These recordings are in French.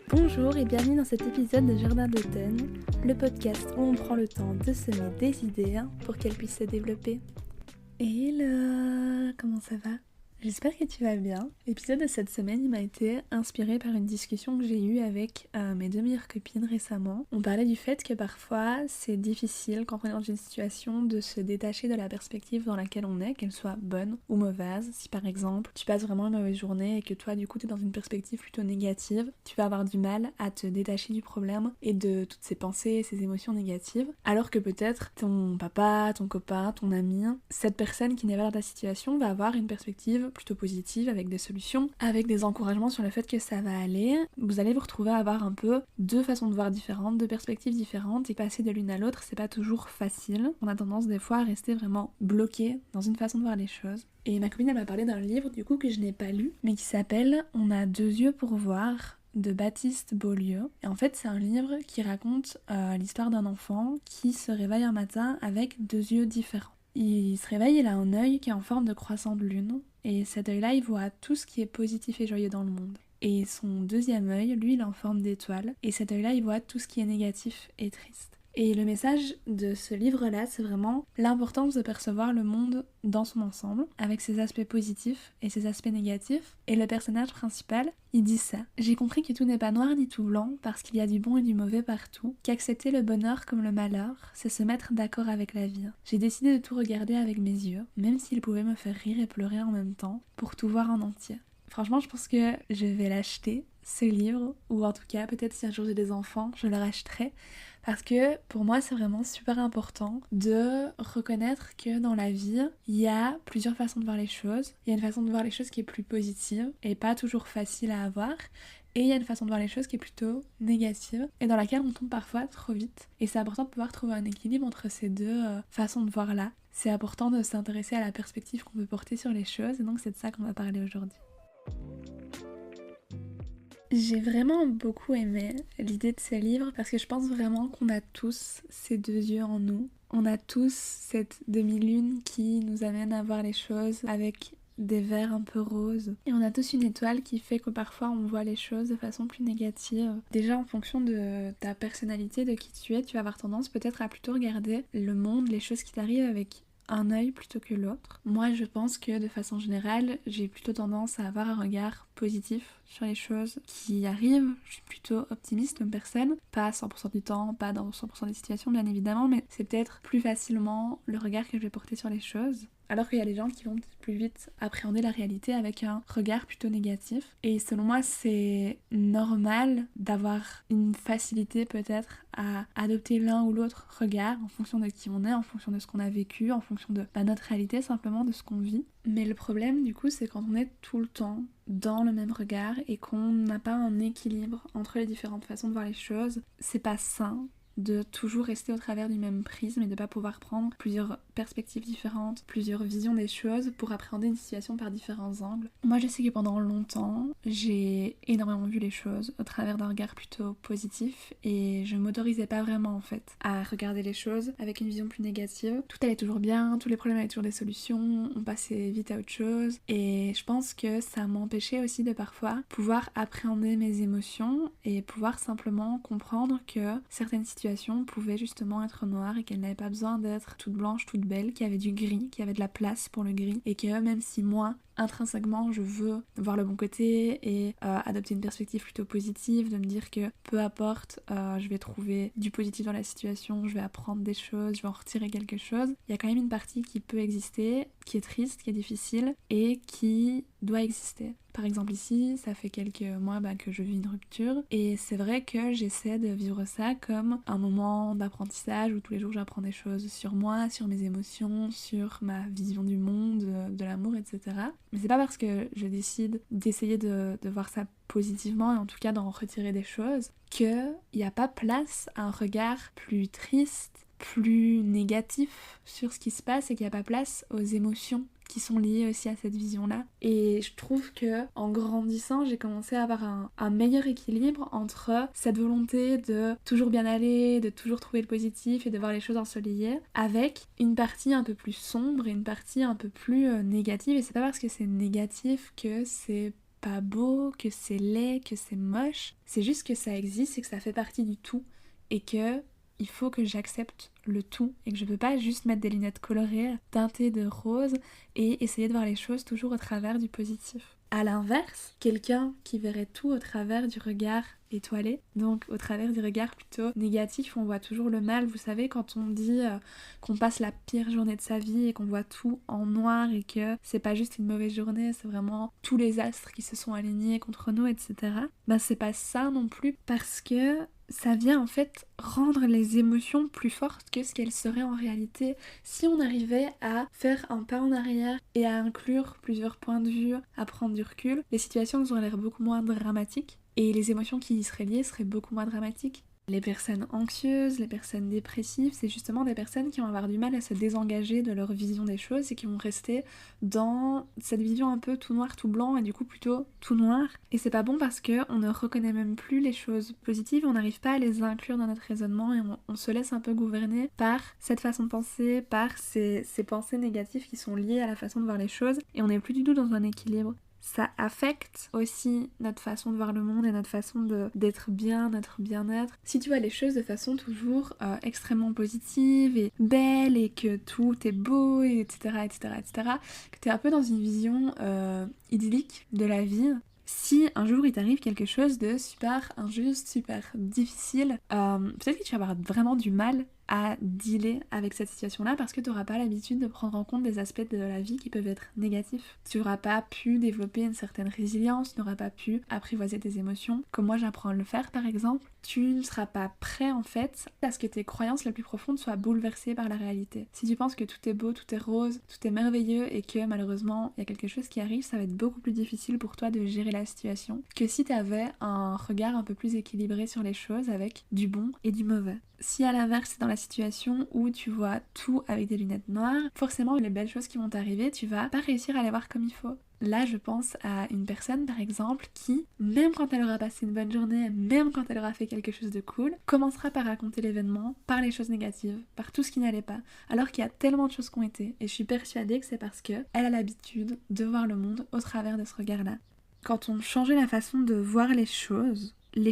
Bonjour et bienvenue dans cet épisode de Jardin d'automne, le podcast où on prend le temps de semer des idées pour qu'elles puissent se développer. Hello, comment ça va ? J'espère que tu vas bien. L'épisode de cette semaine, il m'a été inspiré par une discussion que j'ai eue avec mes deux meilleures copines récemment. On parlait du fait que parfois c'est difficile quand on est dans une situation de se détacher de la perspective dans laquelle on est, qu'elle soit bonne ou mauvaise. Si par exemple tu passes vraiment une mauvaise journée et que toi du coup t'es dans une perspective plutôt négative, tu vas avoir du mal à te détacher du problème et de toutes ces pensées, ces émotions négatives. Alors que peut-être ton papa, ton copain, ton ami, cette personne qui n'est pas dans ta situation va avoir une perspective plutôt positive, avec des solutions, avec des encouragements sur le fait que ça va aller. Vous allez vous retrouver à avoir un peu deux façons de voir différentes, deux perspectives différentes, et passer de l'une à l'autre, c'est pas toujours facile. On a tendance des fois à rester vraiment bloqué dans une façon de voir les choses. Et ma copine, elle m'a parlé d'un livre du coup que je n'ai pas lu, mais qui s'appelle « On a deux yeux pour voir » de Baptiste Beaulieu. Et en fait, c'est un livre qui raconte l'histoire d'un enfant qui se réveille un matin avec deux yeux différents. Il se réveille, il a un œil qui est en forme de croissant de lune, et cet œil-là, il voit tout ce qui est positif et joyeux dans le monde. Et son deuxième œil, lui, il est en forme d'étoile, et cet œil-là, il voit tout ce qui est négatif et triste. Et le message de ce livre-là, c'est vraiment l'importance de percevoir le monde dans son ensemble, avec ses aspects positifs et ses aspects négatifs. Et le personnage principal, il dit ça. J'ai compris que tout n'est pas noir ni tout blanc, parce qu'il y a du bon et du mauvais partout, qu'accepter le bonheur comme le malheur, c'est se mettre d'accord avec la vie. J'ai décidé de tout regarder avec mes yeux, même s'il pouvait me faire rire et pleurer en même temps, pour tout voir en entier. Franchement, je pense que je vais l'acheter, ce livre, ou en tout cas, peut-être si un jour j'ai des enfants, je le rachèterai. Parce que pour moi, c'est vraiment super important de reconnaître que dans la vie, il y a plusieurs façons de voir les choses. Il y a une façon de voir les choses qui est plus positive et pas toujours facile à avoir. Et il y a une façon de voir les choses qui est plutôt négative et dans laquelle on tombe parfois trop vite. Et c'est important de pouvoir trouver un équilibre entre ces deux façons de voir là. C'est important de s'intéresser à la perspective qu'on peut porter sur les choses et donc c'est de ça qu'on va parler aujourd'hui. J'ai vraiment beaucoup aimé l'idée de ce livre parce que je pense vraiment qu'on a tous ces deux yeux en nous. On a tous cette demi-lune qui nous amène à voir les choses avec des verres un peu roses. Et on a tous une étoile qui fait que parfois on voit les choses de façon plus négative. Déjà en fonction de ta personnalité, de qui tu es, tu vas avoir tendance peut-être à plutôt regarder le monde, les choses qui t'arrivent avec un œil plutôt que l'autre. Moi, je pense que de façon générale, j'ai plutôt tendance à avoir un regard positif sur les choses qui arrivent. Je suis plutôt optimiste comme personne, pas 100% du temps, pas dans 100% des situations bien évidemment, mais c'est peut-être plus facilement le regard que je vais porter sur les choses. Alors qu'il y a des gens qui vont plus vite appréhender la réalité avec un regard plutôt négatif. Et selon moi, c'est normal d'avoir une facilité peut-être à adopter l'un ou l'autre regard en fonction de qui on est, en fonction de ce qu'on a vécu, en fonction de notre réalité, simplement de ce qu'on vit. Mais le problème du coup, c'est quand on est tout le temps dans le même regard et qu'on n'a pas un équilibre entre les différentes façons de voir les choses, c'est pas sain de toujours rester au travers du même prisme et de pas pouvoir prendre plusieurs perspectives différentes, plusieurs visions des choses pour appréhender une situation par différents angles. Moi je sais que pendant longtemps, j'ai énormément vu les choses au travers d'un regard plutôt positif et je m'autorisais pas vraiment en fait à regarder les choses avec une vision plus négative. Tout allait toujours bien, tous les problèmes avaient toujours des solutions, on passait vite à autre chose et je pense que ça m'empêchait aussi de parfois pouvoir appréhender mes émotions et pouvoir simplement comprendre que certaines situations pouvaient justement être noires et qu'elles n'avaient pas besoin d'être toutes blanches, toutes belles, qu'il y avait du gris, qu'il y avait de la place pour le gris et que même si moi intrinsèquement je veux voir le bon côté et adopter une perspective plutôt positive, de me dire que peu importe, je vais trouver du positif dans la situation, je vais apprendre des choses, je vais en retirer quelque chose, il y a quand même une partie qui peut exister, qui est triste, qui est difficile et qui doit exister. Par exemple ici, ça fait quelques mois que je vis une rupture et c'est vrai que j'essaie de vivre ça comme un moment d'apprentissage où tous les jours j'apprends des choses sur moi, sur mes émotions, sur ma vision du monde, de l'amour, etc. Mais c'est pas parce que je décide d'essayer de voir ça positivement et en tout cas d'en retirer des choses qu'il n'y a pas place à un regard plus triste, plus négatif sur ce qui se passe et qu'il n'y a pas place aux émotions qui sont liées aussi à cette vision-là. Et je trouve que en grandissant, j'ai commencé à avoir un meilleur équilibre entre cette volonté de toujours bien aller, de toujours trouver le positif et de voir les choses ensoleillées, avec une partie un peu plus sombre et une partie un peu plus négative. Et c'est pas parce que c'est négatif que c'est pas beau, que c'est laid, que c'est moche. C'est juste que ça existe et que ça fait partie du tout. Et que il faut que j'accepte le tout. Et que je peux pas juste mettre des lunettes colorées, teintées de rose et essayer de voir les choses toujours au travers du positif. À l'inverse, quelqu'un qui verrait tout au travers du regard étoilé, donc au travers du regard plutôt négatif, on voit toujours le mal. Vous savez, quand on dit qu'on passe la pire journée de sa vie et qu'on voit tout en noir et que c'est pas juste une mauvaise journée, c'est vraiment tous les astres qui se sont alignés contre nous, etc. Ben c'est pas ça non plus, parce que ça vient en fait rendre les émotions plus fortes que ce qu'elles seraient en réalité. Si on arrivait à faire un pas en arrière et à inclure plusieurs points de vue, à prendre du recul, les situations nous auraient l'air beaucoup moins dramatiques et les émotions qui y seraient liées seraient beaucoup moins dramatiques. Les personnes anxieuses, les personnes dépressives, c'est justement des personnes qui vont avoir du mal à se désengager de leur vision des choses et qui vont rester dans cette vision un peu tout noir, tout blanc et du coup plutôt tout noir. Et c'est pas bon parce que on ne reconnaît même plus les choses positives, on n'arrive pas à les inclure dans notre raisonnement et on se laisse un peu gouverner par cette façon de penser, par ces pensées négatives qui sont liées à la façon de voir les choses et on n'est plus du tout dans un équilibre. Ça affecte aussi notre façon de voir le monde et notre façon d'être bien, notre bien-être. Si tu vois les choses de façon toujours extrêmement positive et belle et que tout est beau, et etc., que tu es un peu dans une vision idyllique de la vie, si un jour il t'arrive quelque chose de super injuste, super difficile, peut-être que tu vas avoir vraiment du mal à dealer avec cette situation-là parce que tu n'auras pas l'habitude de prendre en compte des aspects de la vie qui peuvent être négatifs. Tu n'auras pas pu développer une certaine résilience, tu n'auras pas pu apprivoiser tes émotions, comme moi j'apprends à le faire par exemple. Tu ne seras pas prêt en fait à ce que tes croyances les plus profondes soient bouleversées par la réalité. Si tu penses que tout est beau, tout est rose, tout est merveilleux et que malheureusement il y a quelque chose qui arrive, ça va être beaucoup plus difficile pour toi de gérer la situation que si tu avais un regard un peu plus équilibré sur les choses avec du bon et du mauvais. Si à l'inverse c'est dans la situation où tu vois tout avec des lunettes noires, forcément les belles choses qui vont t'arriver, tu vas pas réussir à les voir comme il faut. Là, je pense à une personne, par exemple, qui, même quand elle aura passé une bonne journée, même quand elle aura fait quelque chose de cool, commencera par raconter l'événement, par les choses négatives, par tout ce qui n'allait pas, alors qu'il y a tellement de choses qui ont été. Et je suis persuadée que c'est parce qu'elle a l'habitude de voir le monde au travers de ce regard-là. Quand on changeait la façon de voir les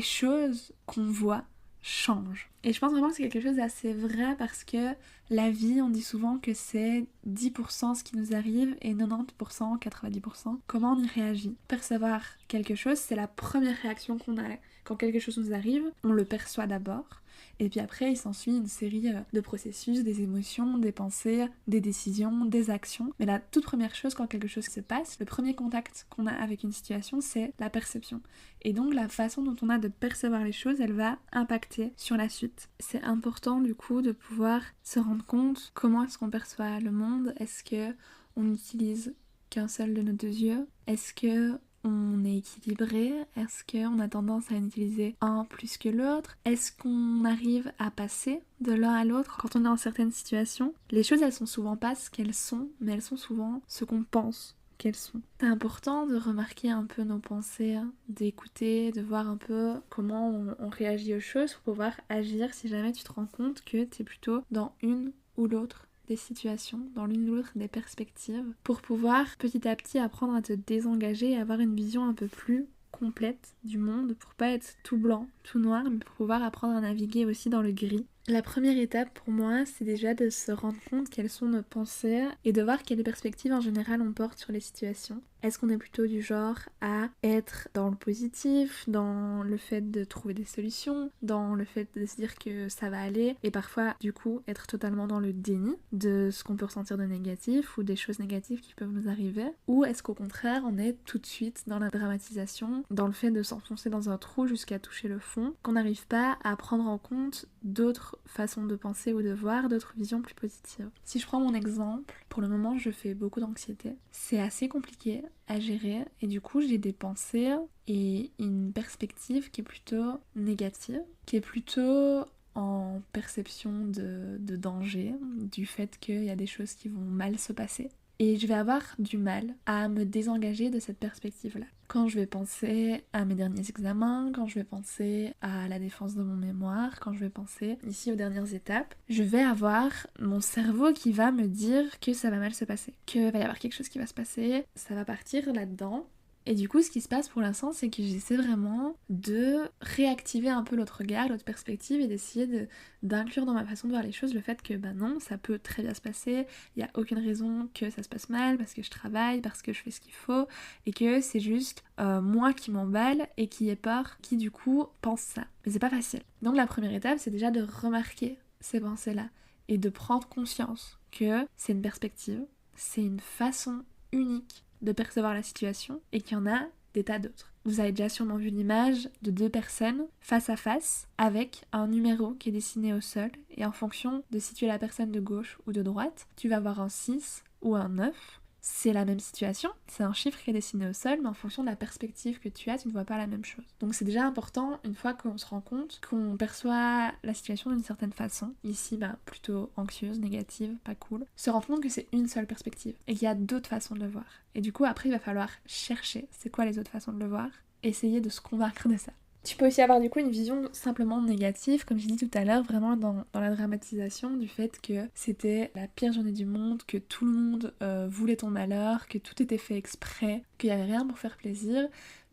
choses qu'on voit change. Et je pense vraiment que c'est quelque chose d'assez vrai parce que la vie, on dit souvent que c'est 10% ce qui nous arrive et 90%, 90% comment on y réagit. Percevoir quelque chose, c'est la première réaction qu'on a. Quand quelque chose nous arrive, on le perçoit d'abord. Et puis après, il s'ensuit une série de processus, des émotions, des pensées, des décisions, des actions. Mais la toute première chose quand quelque chose se passe, le premier contact qu'on a avec une situation, c'est la perception. Et donc la façon dont on a de percevoir les choses, elle va impacter sur la suite. C'est important du coup de pouvoir se rendre compte comment est-ce qu'on perçoit le monde. Est-ce que on n'utilise qu'un seul de nos deux yeux? Est-ce que on est équilibré? Est-ce qu'on a tendance à en utiliser un plus que l'autre? Est-ce qu'on arrive à passer de l'un à l'autre quand on est en certaines situations? Les choses, elles sont souvent pas ce qu'elles sont, mais elles sont souvent ce qu'on pense qu'elles sont. C'est important de remarquer un peu nos pensées, d'écouter, de voir un peu comment on réagit aux choses pour pouvoir agir si jamais tu te rends compte que t'es plutôt dans une ou l'autre des situations, dans l'une ou l'autre des perspectives, pour pouvoir petit à petit apprendre à te désengager et avoir une vision un peu plus complète du monde, pour pas être tout blanc, tout noir, mais pour pouvoir apprendre à naviguer aussi dans le gris. La première étape pour moi, c'est déjà de se rendre compte quelles sont nos pensées et de voir quelles perspectives en général on porte sur les situations. Est-ce qu'on est plutôt du genre à être dans le positif, dans le fait de trouver des solutions, dans le fait de se dire que ça va aller et parfois du coup être totalement dans le déni de ce qu'on peut ressentir de négatif ou des choses négatives qui peuvent nous arriver? Ou est-ce qu'au contraire on est tout de suite dans la dramatisation, dans le fait de s'enfoncer dans un trou jusqu'à toucher le fond, qu'on n'arrive pas à prendre en compte d'autres façons de penser ou de voir, d'autres visions plus positives. Si je prends mon exemple, pour le moment je fais beaucoup d'anxiété. C'est assez compliqué à gérer et du coup j'ai des pensées et une perspective qui est plutôt négative, qui est plutôt en perception de danger, du fait qu'il y a des choses qui vont mal se passer. Et je vais avoir du mal à me désengager de cette perspective-là. Quand je vais penser à mes derniers examens, quand je vais penser à la défense de mon mémoire, quand je vais penser ici aux dernières étapes, je vais avoir mon cerveau qui va me dire que ça va mal se passer, qu'il va y avoir quelque chose qui va se passer, ça va partir là-dedans. Et du coup, ce qui se passe pour l'instant, c'est que j'essaie vraiment de réactiver un peu l'autre regard, l'autre perspective et d'essayer d'inclure dans ma façon de voir les choses le fait que bah non, ça peut très bien se passer, il n'y a aucune raison que ça se passe mal parce que je travaille, parce que je fais ce qu'il faut et que c'est juste moi qui m'emballe et qui ai peur, qui du coup pense ça. Mais c'est pas facile. Donc la première étape, c'est déjà de remarquer ces pensées-là et de prendre conscience que c'est une perspective, c'est une façon unique de percevoir la situation et qu'il y en a des tas d'autres. Vous avez déjà sûrement vu l'image de deux personnes face à face avec un numéro qui est dessiné au sol et en fonction de si tu es la personne de gauche ou de droite, tu vas voir un 6 ou un 9. C'est la même situation, c'est un chiffre qui est dessiné au sol, mais en fonction de la perspective que tu as, tu ne vois pas la même chose. Donc c'est déjà important, une fois qu'on se rend compte, qu'on perçoit la situation d'une certaine façon, ici plutôt anxieuse, négative, pas cool, se rendre compte que c'est une seule perspective et qu'il y a d'autres façons de le voir. Et du coup après il va falloir chercher c'est quoi les autres façons de le voir, essayer de se convaincre de ça. Tu peux aussi avoir du coup une vision simplement négative, comme j'ai dit tout à l'heure, vraiment dans la dramatisation du fait que c'était la pire journée du monde, que tout le monde voulait ton malheur, que tout était fait exprès, qu'il n'y avait rien pour faire plaisir.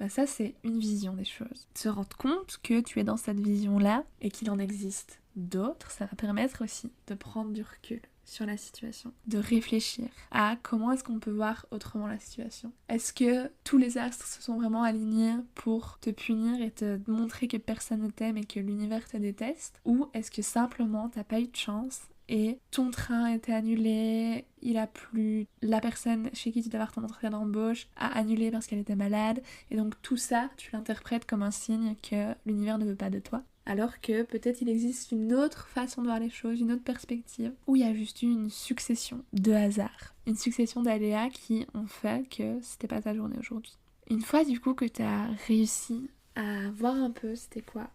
Ça c'est une vision des choses. Se rendre compte que tu es dans cette vision-là et qu'il en existe d'autres, ça va permettre aussi de prendre du recul sur la situation, de réfléchir à comment est-ce qu'on peut voir autrement la situation. Est-ce que tous les astres se sont vraiment alignés pour te punir et te montrer que personne ne t'aime et que l'univers te déteste? Ou est-ce que simplement t'as pas eu de chance et ton train a été annulé, il a plu, la personne chez qui tu devais avoir ton entretien d'embauche a annulé parce qu'elle était malade, et donc tout ça, tu l'interprètes comme un signe que l'univers ne veut pas de toi. Alors que peut-être il existe une autre façon de voir les choses, une autre perspective, où il y a juste eu une succession de hasards, une succession d'aléas qui ont fait que c'était pas ta journée aujourd'hui. Une fois du coup que tu as réussi à voir un peu c'était quoi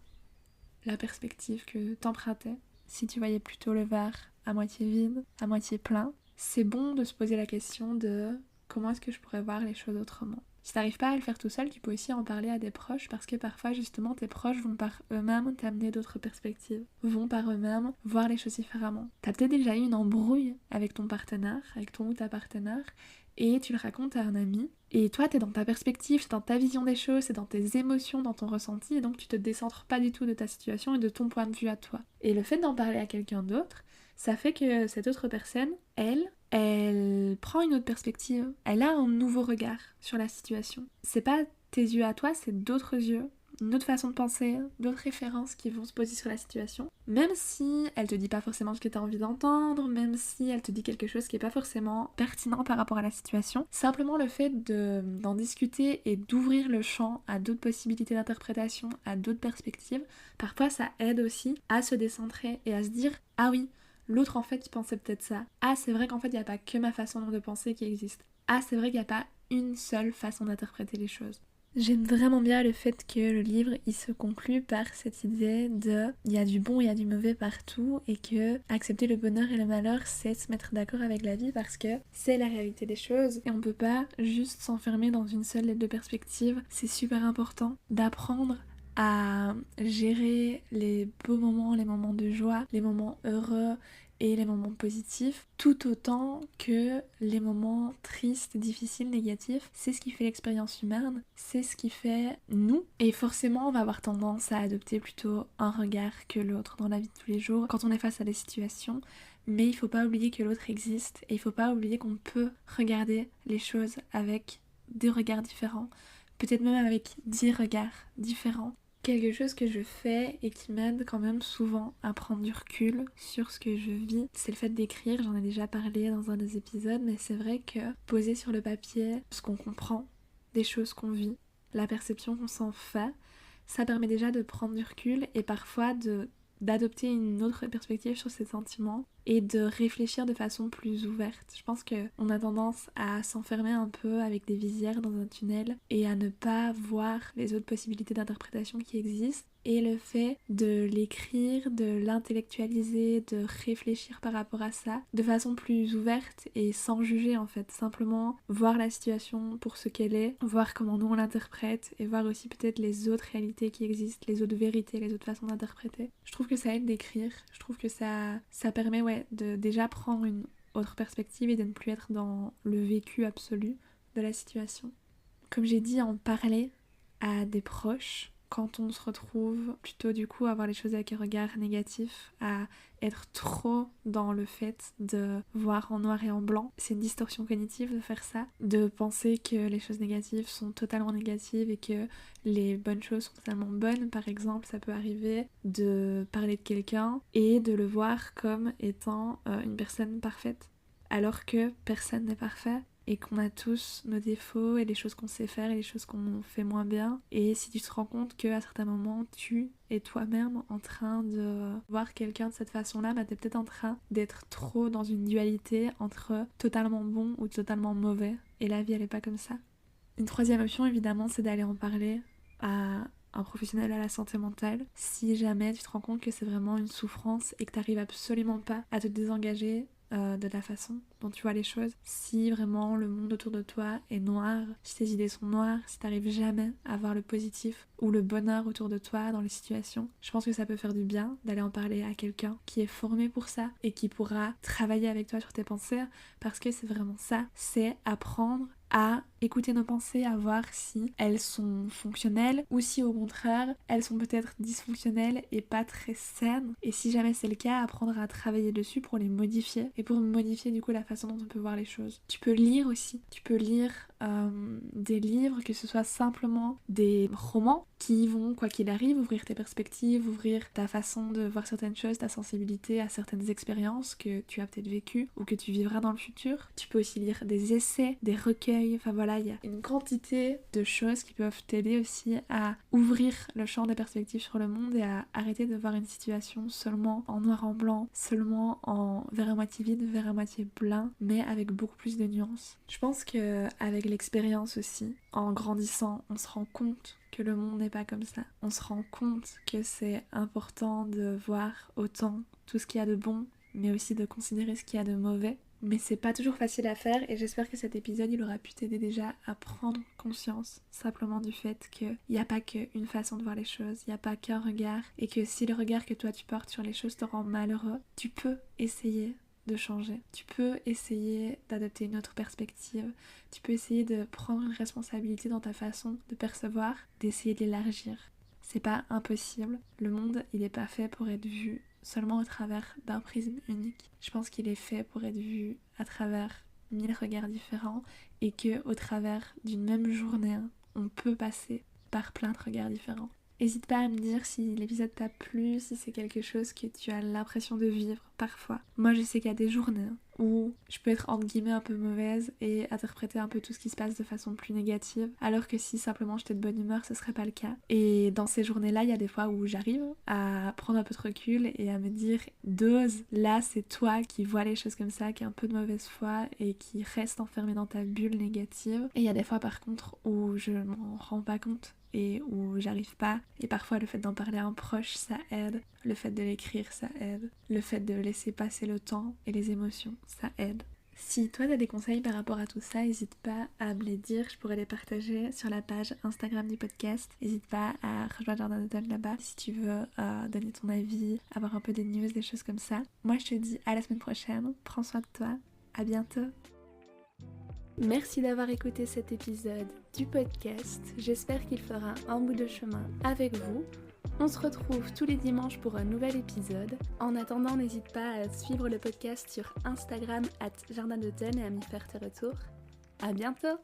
la perspective que t'empruntais, si tu voyais plutôt le verre à moitié vide, à moitié plein, c'est bon de se poser la question de comment est-ce que je pourrais voir les choses autrement. Si t'arrives pas à le faire tout seul, tu peux aussi en parler à des proches parce que parfois justement tes proches vont par eux-mêmes t'amener d'autres perspectives, vont par eux-mêmes voir les choses différemment. T'as peut-être déjà eu une embrouille avec ton partenaire, avec ton ou ta partenaire, et tu le racontes à un ami, et toi t'es dans ta perspective, c'est dans ta vision des choses, c'est dans tes émotions, dans ton ressenti, et donc tu te décentres pas du tout de ta situation et de ton point de vue à toi. Et le fait d'en parler à quelqu'un d'autre, ça fait que cette autre personne, elle prend une autre perspective, elle a un nouveau regard sur la situation. C'est pas tes yeux à toi, c'est d'autres yeux, une autre façon de penser, d'autres références qui vont se poser sur la situation. Même si elle te dit pas forcément ce que t'as envie d'entendre, même si elle te dit quelque chose qui est pas forcément pertinent par rapport à la situation, simplement le fait d'en discuter et d'ouvrir le champ à d'autres possibilités d'interprétation, à d'autres perspectives, parfois ça aide aussi à se décentrer et à se dire « Ah oui, l'autre en fait il pensait peut-être ça. Ah c'est vrai qu'en fait il n'y a pas que ma façon de penser qui existe. Ah c'est vrai qu'il n'y a pas une seule façon d'interpréter les choses. » J'aime vraiment bien le fait que le livre il se conclut par cette idée de il y a du bon, il y a du mauvais partout et que accepter le bonheur et le malheur c'est se mettre d'accord avec la vie parce que c'est la réalité des choses et on peut pas juste s'enfermer dans une seule des deux perspectives. C'est super important d'apprendre à gérer les beaux moments, les moments de joie, les moments heureux et les moments positifs, tout autant que les moments tristes, difficiles, négatifs. C'est ce qui fait l'expérience humaine, c'est ce qui fait nous. Et forcément, on va avoir tendance à adopter plutôt un regard que l'autre dans la vie de tous les jours quand on est face à des situations. Mais il faut pas oublier que l'autre existe et il faut pas oublier qu'on peut regarder les choses avec des regards différents, peut-être même avec 10 regards différents. Quelque chose que je fais et qui m'aide quand même souvent à prendre du recul sur ce que je vis, c'est le fait d'écrire. J'en ai déjà parlé dans un des épisodes, mais c'est vrai que poser sur le papier ce qu'on comprend, des choses qu'on vit, la perception qu'on s'en fait, ça permet déjà de prendre du recul et parfois d'adopter une autre perspective sur ses sentiments et de réfléchir de façon plus ouverte. Je pense qu'on a tendance à s'enfermer un peu avec des visières dans un tunnel et à ne pas voir les autres possibilités d'interprétation qui existent. Et le fait de l'écrire, de l'intellectualiser, de réfléchir par rapport à ça de façon plus ouverte et sans juger en fait, simplement voir la situation pour ce qu'elle est, voir comment nous on l'interprète et voir aussi peut-être les autres réalités qui existent, les autres vérités, les autres façons d'interpréter. Je trouve que ça aide d'écrire, je trouve que ça permet de déjà prendre une autre perspective et de ne plus être dans le vécu absolu de la situation. comme j'ai dit, en parler à des proches quand on se retrouve plutôt du coup à voir les choses avec un regard négatif, à être trop dans le fait de voir en noir et en blanc. C'est une distorsion cognitive de faire ça, de penser que les choses négatives sont totalement négatives et que les bonnes choses sont totalement bonnes. Par exemple, ça peut arriver de parler de quelqu'un et de le voir comme étant une personne parfaite, alors que personne n'est parfait. Et qu'on a tous nos défauts et les choses qu'on sait faire et les choses qu'on fait moins bien. Et si tu te rends compte qu'à certains moments, tu es toi-même en train de voir quelqu'un de cette façon-là, bah t'es peut-être en train d'être trop dans une dualité entre totalement bon ou totalement mauvais. Et la vie, elle est pas comme ça. Une troisième option, évidemment, c'est d'aller en parler à un professionnel à la santé mentale. Si jamais tu te rends compte que c'est vraiment une souffrance et que t'arrives absolument pas à te désengager de la façon dont tu vois les choses, si vraiment le monde autour de toi est noir, si tes idées sont noires, si t'arrives jamais à voir le positif ou le bonheur autour de toi dans les situations, je pense que ça peut faire du bien d'aller en parler à quelqu'un qui est formé pour ça et qui pourra travailler avec toi sur tes pensées, parce que c'est vraiment ça, c'est apprendre à écouter nos pensées, à voir si elles sont fonctionnelles ou si au contraire elles sont peut-être dysfonctionnelles et pas très saines, et si jamais c'est le cas, apprendre à travailler dessus pour les modifier et pour modifier du coup la façon dont on peut voir les choses. Tu peux lire aussi, tu peux lire des livres, que ce soit simplement des romans qui vont, quoi qu'il arrive, ouvrir tes perspectives, ouvrir ta façon de voir certaines choses, ta sensibilité à certaines expériences que tu as peut-être vécues ou que tu vivras dans le futur. Tu peux aussi lire des essais, des recueils, enfin voilà, il y a une quantité de choses qui peuvent t'aider aussi à ouvrir le champ des perspectives sur le monde et à arrêter de voir une situation seulement en noir en blanc, seulement en verre à moitié vide, verre à moitié plein, mais avec beaucoup plus de nuances. Je pense que avec l'expérience aussi, en grandissant, on se rend compte que le monde n'est pas comme ça. On se rend compte que c'est important de voir autant tout ce qu'il y a de bon, mais aussi de considérer ce qu'il y a de mauvais. Mais c'est pas toujours facile à faire, et j'espère que cet épisode il aura pu t'aider déjà à prendre conscience simplement du fait qu'il n'y a pas qu'une façon de voir les choses, il n'y a pas qu'un regard, et que si le regard que toi tu portes sur les choses te rend malheureux, tu peux essayer de changer. Tu peux essayer d'adopter une autre perspective, tu peux essayer de prendre une responsabilité dans ta façon de percevoir, d'essayer de l'élargir. C'est pas impossible, le monde il est pas fait pour être vu seulement au travers d'un prisme unique. Je pense qu'il est fait pour être vu à travers 1000 regards différents, et que au travers d'une même journée, on peut passer par plein de regards différents. N'hésite pas à me dire si l'épisode t'a plu, si c'est quelque chose que tu as l'impression de vivre parfois. Moi je sais qu'il y a des journées où je peux être entre guillemets un peu mauvaise et interpréter un peu tout ce qui se passe de façon plus négative, alors que si simplement j'étais de bonne humeur, ce serait pas le cas. Et dans ces journées-là, il y a des fois où j'arrive à prendre un peu de recul et à me dire dose, là c'est toi qui vois les choses comme ça, qui a un peu de mauvaise foi et qui reste enfermé dans ta bulle négative. Et il y a des fois par contre où je m'en rends pas compte et où j'arrive pas, et parfois le fait d'en parler à un proche ça aide, le fait de l'écrire ça aide, le fait de laisser passer le temps et les émotions ça aide. Si toi t'as des conseils par rapport à tout ça, n'hésite pas à me les dire, je pourrais les partager sur la page Instagram du podcast. N'hésite pas à rejoindre Jardin d'automne là-bas si tu veux donner ton avis, avoir un peu des news, des choses comme ça. Moi je te dis à la semaine prochaine, prends soin de toi, à bientôt. Merci d'avoir écouté cet épisode du podcast, j'espère qu'il fera un bout de chemin avec vous. On se retrouve tous les dimanches pour un nouvel épisode. En attendant, n'hésite pas à suivre le podcast sur Instagram @jardin d'automne et à m'y faire tes retours. À bientôt!